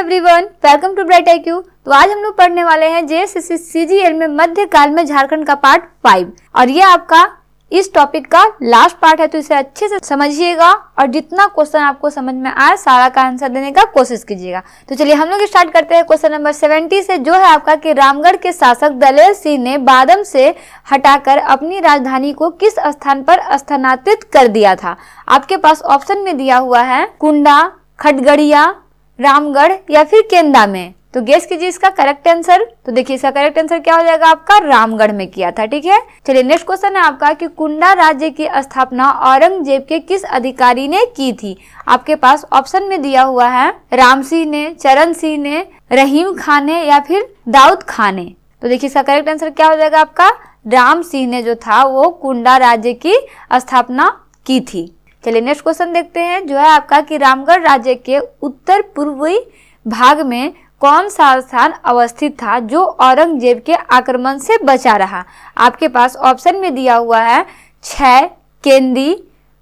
Everyone, welcome to bright IQ। तो आज हम लोग पढ़ने वाले हैं JSSC CGL में मध्यकाल में झारखंड का पार्ट 5 और ये आपका इस टॉपिक का लास्ट पार्ट है, तो इसे अच्छे से समझिएगा और जितना क्वेश्चन आपको समझ में आए सारा का आंसर देने का कोशिश कीजिएगा। तो चलिए हम लोग स्टार्ट करते हैं क्वेश्चन नंबर 70 से, जो है आपका कि रामगढ़ के शासक दलेर सिंह ने बादम से हटाकर अपनी राजधानी को किस स्थान पर स्थानांतरित कर दिया था। आपके पास ऑप्शन में दिया हुआ है कुंडा, खटगड़िया, रामगढ़ या फिर केंदा में। तो गेस कीजिए इसका करेक्ट आंसर। तो देखिए इसका करेक्ट आंसर क्या हो जाएगा, आपका रामगढ़ में किया था। ठीक है, चलिए नेक्स्ट क्वेश्चन है आपका कि कुंडा राज्य की स्थापना औरंगजेब के किस अधिकारी ने की थी। आपके पास ऑप्शन में दिया हुआ है राम सिंह ने, चरण सिंह ने, रहीम खान ने या फिर दाऊद खान ने। तो देखिए इसका करेक्ट आंसर क्या हो जाएगा, आपका राम सिंह ने जो था वो कुंडा राज्य की स्थापना की थी। चलिए नेक्स्ट क्वेश्चन देखते हैं, जो है आपका कि रामगढ़ राज्य के उत्तर पूर्वी भाग में कौन सा स्थान अवस्थित था जो औरंगजेब के आक्रमण से बचा रहा। आपके पास ऑप्शन में दिया हुआ है छह, केंदी,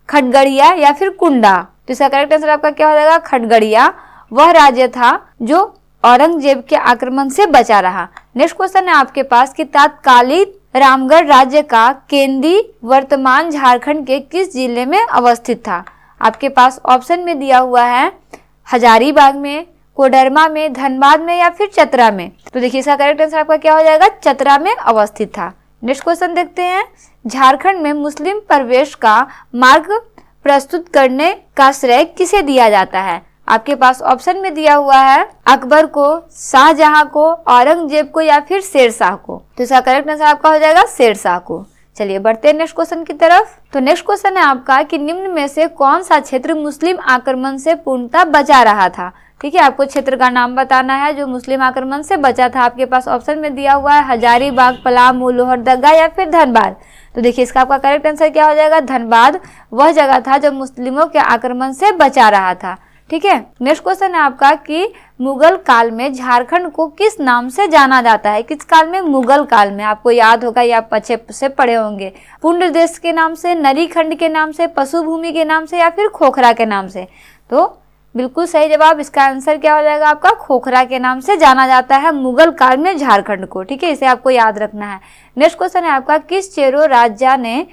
खटगड़िया या फिर कुंडा। तो इसका करेक्ट आंसर आपका क्या हो जाएगा, खटगड़िया वह राज्य था जो औरंगजेब के आक्रमण से बचा रहा। नेक्स्ट क्वेश्चन है आपके पास कि तत्कालीन रामगढ़ राज्य का केंदी वर्तमान झारखंड के किस जिले में अवस्थित था। आपके पास ऑप्शन में दिया हुआ है हजारीबाग में, कोडरमा में, धनबाद में या फिर चतरा में। तो देखिए इसका करेक्ट आंसर आपका क्या हो जाएगा, चतरा में अवस्थित था। नेक्स्ट क्वेश्चन देखते हैं, झारखंड में मुस्लिम प्रवेश का मार्ग प्रस्तुत करने का श्रेय किसे दिया जाता है। आपके पास ऑप्शन में दिया हुआ है अकबर को, शाहजहां को, औरंगजेब को या फिर शेरशाह को। तो इसका करेक्ट आंसर आपका हो जाएगा शेरशाह को। चलिए बढ़ते हैं नेक्स्ट क्वेश्चन की तरफ। तो नेक्स्ट क्वेश्चन है आपका कि निम्न में से कौन सा क्षेत्र मुस्लिम आक्रमण से पूर्णतः बचा रहा था। ठीक है, आपको क्षेत्र का नाम बताना है जो मुस्लिम आक्रमण से बचा था। आपके पास ऑप्शन में दिया हुआ है हजारीबाग, पलामू, लोहरदगा या फिर धनबाद। तो देखिए इसका आपका करेक्ट आंसर क्या हो जाएगा, धनबाद वह जगह था जो मुस्लिमों के आक्रमण से बचा रहा था। ठीक है, नेक्स्ट क्वेश्चन है आपका कि मुगल काल में झारखंड को किस नाम से जाना जाता है। किस काल में, मुगल काल में। आपको याद होगा, या आप अच्छे से पढ़े होंगे। पुंड देश के नाम से, नरीखंड के नाम से, पशुभूमि के नाम से या फिर खोखरा के नाम से। तो बिल्कुल सही जवाब, इसका आंसर क्या हो जाएगा, आपका खोखरा के नाम से जाना जाता है मुगल काल में झारखंड को। ठीक है, इसे आपको याद रखना है। नेक्स्ट क्वेश्चन है आपका किस चेरो राजा ने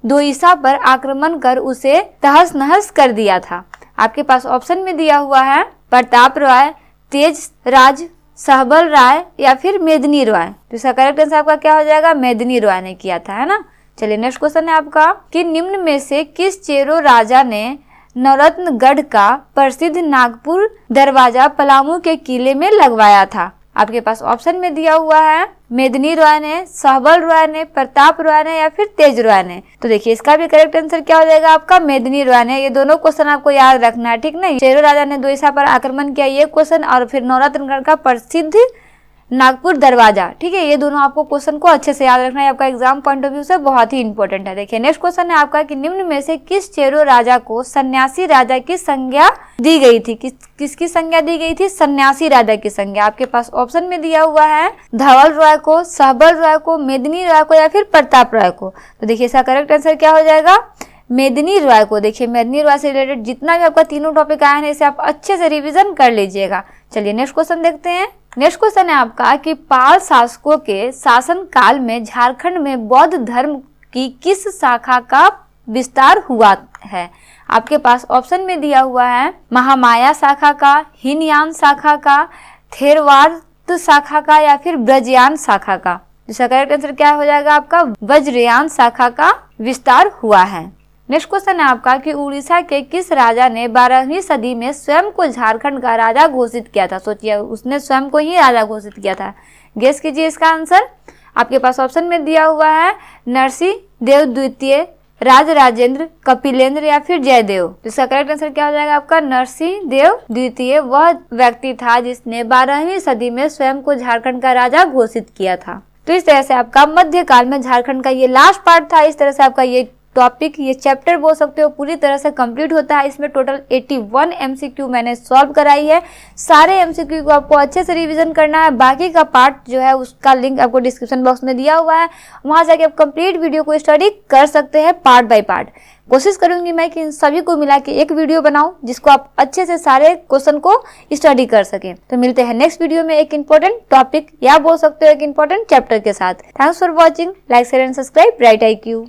दोईसा पर आक्रमण कर उसे तहस नहस कर दिया था। आपके पास ऑप्शन में दिया हुआ है प्रताप राय, तेज राज, सहबल राय या फिर मेदिनी राय। तो इसका करेक्ट आंसर आपका क्या हो जाएगा, मेदिनी राय ने किया था, है ना। चलिए नेक्स्ट क्वेश्चन है आपका कि निम्न में से किस चेरो राजा ने नवरत्नगढ़ का प्रसिद्ध नागपुर दरवाजा पलामू के किले में लगवाया था। आपके पास ऑप्शन में दिया हुआ है मेदिनी राय ने, सहबल राय ने, प्रताप राय ने या फिर तेज राय ने। तो देखिए इसका भी करेक्ट आंसर क्या हो जाएगा, आपका मेदिनी राय ने। ये दोनों क्वेश्चन आपको याद रखना है, ठीक नहीं। चेरो राजा ने दोईसा पर आक्रमण किया, ये क्वेश्चन, और फिर नवरत्नगढ़ का प्रसिद्ध नागपुर दरवाजा। ठीक है, ये दोनों आपको क्वेश्चन को अच्छे से याद रखना है, आपका एग्जाम पॉइंट ऑफ व्यू से बहुत ही इंपॉर्टेंट है। देखिए नेक्स्ट क्वेश्चन है आपका कि निम्न में से किस चेरो राजा को सन्यासी राजा की संज्ञा दी गई थी। किसकी संज्ञा दी गई थी, सन्यासी राजा की संज्ञा। आपके पास ऑप्शन में दिया हुआ है धवल राय को, सहबल राय को, मेदिनी राय को या फिर प्रताप राय को। तो देखिए इसका करेक्ट आंसर क्या हो जाएगा, मेदिनी राय को। देखिए मेदिनी राय से रिलेटेड जितना भी आपका तीनों टॉपिक आए हैं इसे आप अच्छे से रिवीजन कर लीजिएगा। चलिए नेक्स्ट क्वेश्चन देखते हैं। नेक्स्ट क्वेश्चन है आपका कि पाल शासकों के शासन काल में झारखंड में बौद्ध धर्म की किस शाखा का विस्तार हुआ है। आपके पास ऑप्शन में दिया हुआ है महामाया शाखा का, हीनयान शाखा का, थेरवाद शाखा का या फिर ब्रजयान शाखा का। जिसका करेक्ट आंसर क्या हो जाएगा, आपका वज्रयान शाखा का विस्तार हुआ है। नेक्स्ट क्वेश्चन है आपका कि उड़ीसा के किस राजा ने 12वीं सदी में स्वयं को झारखंड का राजा घोषित किया था। सोचिए उसने स्वयं को ही राजा घोषित किया था। गेस कीजिए इसका आंसर। आपके पास ऑप्शन में दिया हुआ है नरसिंह देव द्वितीय, राज राजेंद्र, कपिलेंद्र या फिर जयदेव। इसका करेक्ट आंसर क्या हो जाएगा, आपका नरसिंह देव द्वितीय वह व्यक्ति था जिसने 12वीं सदी में स्वयं को झारखंड का राजा घोषित किया था। तो इस तरह से आपका मध्यकाल में झारखंड का ये लास्ट पार्ट था। इस तरह से आपका ये टॉपिक, ये चैप्टर बोल सकते हो, पूरी तरह से कंप्लीट होता है। इसमें टोटल 81 एमसीक्यू मैंने सॉल्व कराई है। सारे एमसीक्यू को आपको अच्छे से रिवीजन करना है। बाकी का पार्ट जो है उसका लिंक आपको डिस्क्रिप्शन बॉक्स में दिया हुआ है, वहां जाके आप कंप्लीट वीडियो को स्टडी कर सकते हैं पार्ट बाय पार्ट। कोशिश करूंगी मैं कि इन सभी को मिला के एक वीडियो बनाऊं जिसको आप अच्छे से सारे क्वेश्चन को स्टडी कर सकें। तो मिलते हैं नेक्स्ट वीडियो में एक इंपॉर्टेंट टॉपिक या बोल सकते हो एक इंपॉर्टेंट चैप्टर के साथ। Thanks for watching. Like share and subscribe bright IQ।